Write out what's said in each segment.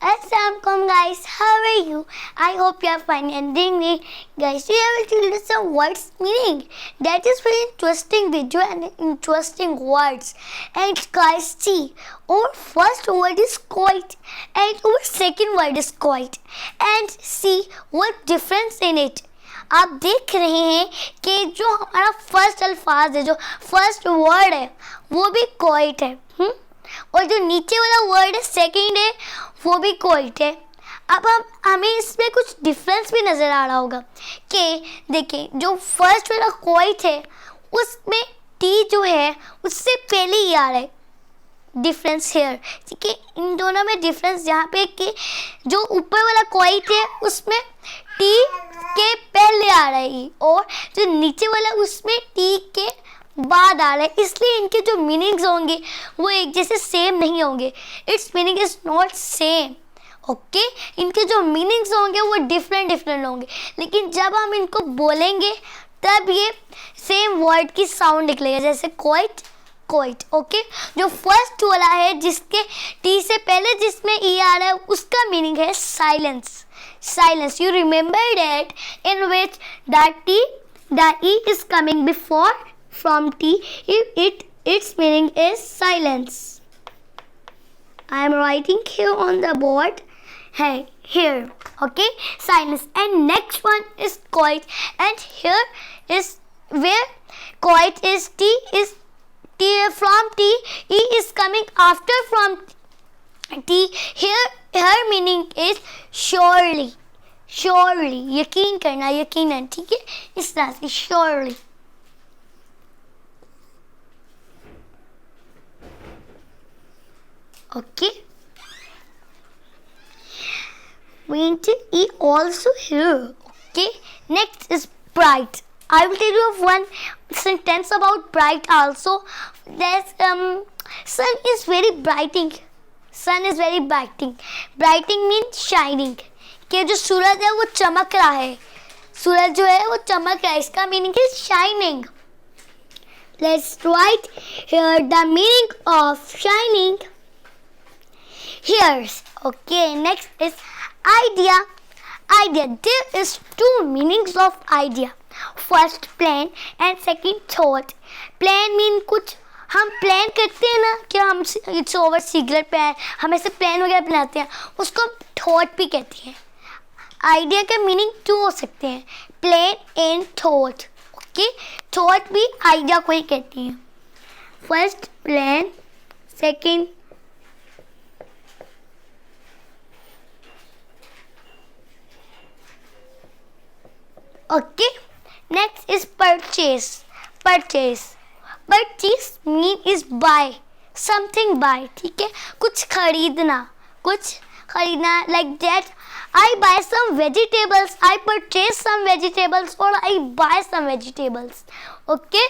Assalamualaikum guys, how are you? I hope you are fine and doing great. Guys, we have to learn some words meaning. That is very interesting video and interesting words. And guys, see, our first word is quite and our second word is quite. And see what difference in it. आप देख रहे हैं कि जो हमारा first अल्फाज है, जो फर्स्ट वर्ड है, वो भी क्वाइट है, और जो नीचे वाला वर्ड है सेकंड है, वो भी क्वाइट है. अब हमें इसमें कुछ डिफरेंस भी नज़र आ रहा होगा कि देखिए, जो फर्स्ट वाला क्वाइट है उसमें टी जो है उससे पहले ही आ रहा है. डिफरेंस हेयर, ठीक है, इन दोनों में डिफरेंस यहाँ पे कि जो ऊपर वाला क्वाइट है उसमें टी के पहले आ रहा है और जो नीचे वाला उसमें टी के बाद आ रहा है. इसलिए इनके जो मीनिंग्स होंगे वो एक जैसे सेम नहीं होंगे. It's meaning is not same. Okay, इनके जो मीनिंग्स होंगे वो डिफरेंट होंगे, लेकिन जब हम इनको बोलेंगे तब ये सेम वर्ड की साउंड निकलेगा, जैसे क्वाइट क्वाइट. ओके, जो फर्स्ट वाला है जिसके टी से पहले जिसमें ई आ रहा है उसका मीनिंग है silence. Silence, you remember that in which the E is coming before from T, its meaning is silence. I am writing here on the board. Hey, here, okay, silence. And next one is quiet, and here is where quiet is T from T. E is coming after from T. Here her meaning is surely. Surely, यकीन करना, यकीनन, ठीक है, इस तरह से surely. Okay, we need to eat also here. Okay, next is bright. I will tell you of one sentence about bright also. There's sun is very brighting. Sun is very brighting. Brighting means shining. कि जो सूरज है वो चमक रहा है, सूरज जो है वो चमक रहा है, इसका meaning is shining. Let's write here the meaning of shining. Here's okay. Next is idea. Idea. There is two meanings of idea. First plan and second thought. Plan mean कुछ हम प्लान करते हैं ना कि हम इट्स ओवर सीक्रेट प्लान, हम ऐसे plan वगैरह बनाते हैं, उसको थॉट भी कहते हैं. आइडिया का मीनिंग टू हो सकते हैं, plan and thought. Okay, thought भी आइडिया को ही कहती हैं. First plan, second okay. Next is purchase. Purchase mean is buy something. Buy, ठीक है, कुछ खरीदना, like that. I buy some vegetables, I purchase some vegetables, or I buy some vegetables. Okay,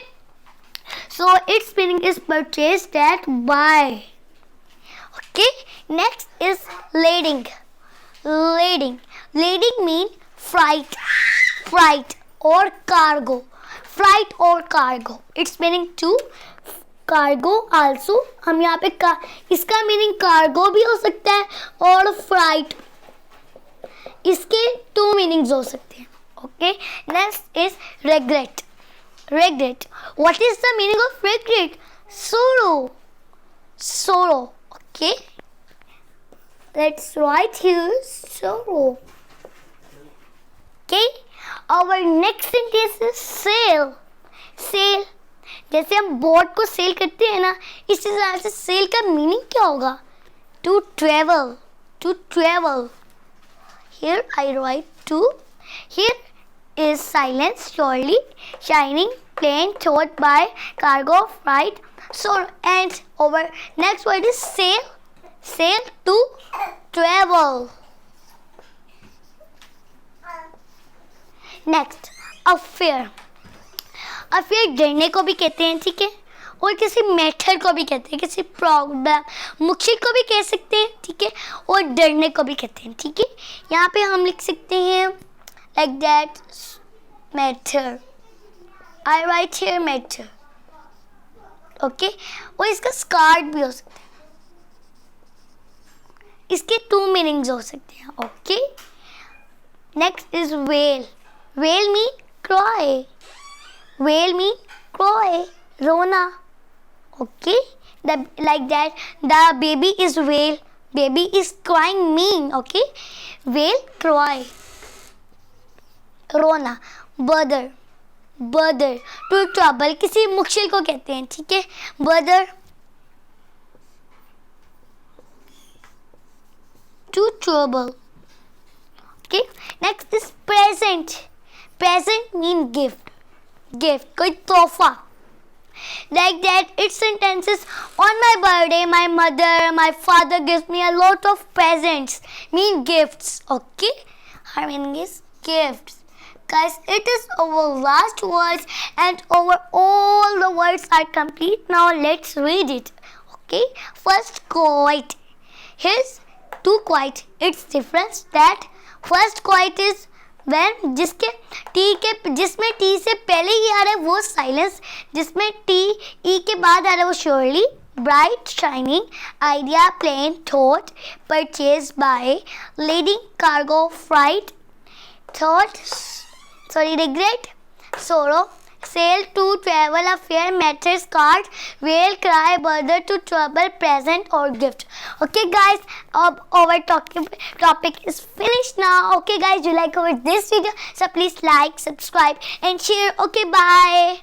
so its meaning is purchase, that buy. Okay, next is lading. Lading mean freight or cargo. Freight or cargo, its meaning to cargo also. हम यहाँ पे इसका meaning cargo भी हो सकता है और freight, इसके टू मीनिंग्स हो सकते हैं. Okay, next is regret. What is the meaning of regret? Sorrow. Okay, let's write here sorrow. Okay, our next sentence is sale. जैसे हम बोट को सेल करते हैं ना, इसी तरह से सेल का मीनिंग क्या होगा? To travel. Here I write to. Here is silence, surely, shining, plain, thought, by, cargo, freight. So, and our next word is sail, to travel. Next affair. डरने को भी कहते हैं, ठीक है, और किसी मैटर को भी कहते हैं, किसी प्रॉब्लम मुश्किल को भी कह सकते हैं, ठीक है, और डरने को भी कहते हैं, ठीक है. यहाँ पे हम लिख सकते हैं like that matter. I right here matter. Okay, और इसका स्कार्ड भी हो सकता है. इसके 2 मीनिंग्स हो सकते हैं. Okay, next is wail. Wail means cry. Wail means cry, रोना. Okay, like that the baby is wail, baby is crying mean. Okay, wail, cry, रोना. brother, brother to trouble, किसी मुश्किल को कहते हैं. ठीक है, brother to trouble. Okay, next is present. Present mean gift. Gift, कोई तोहफा. Like that, its sentences: on my birthday, my mother, my father gives me a lot of presents. Mean gifts. Okay, our meaning is gifts. Guys, it is our last words, and our all the words are complete. Now let's read it. Okay, first quite. Here's two quite. Its difference that first quite is when जिसमें T से पहले ही आ रहा है वो silence, जिसमें T E के बाद आ रहा है वो surely. Bright, shining, idea, plane, thought, purchase, buy, leading, cargo, freight, thought, regret, sorrow, sail, to travel, affair, matters, card, wail, cry, bother, to trouble, present or gift. Okay guys, our topic is finished now. Okay guys, you like this video, so please like, subscribe and share. Okay, bye.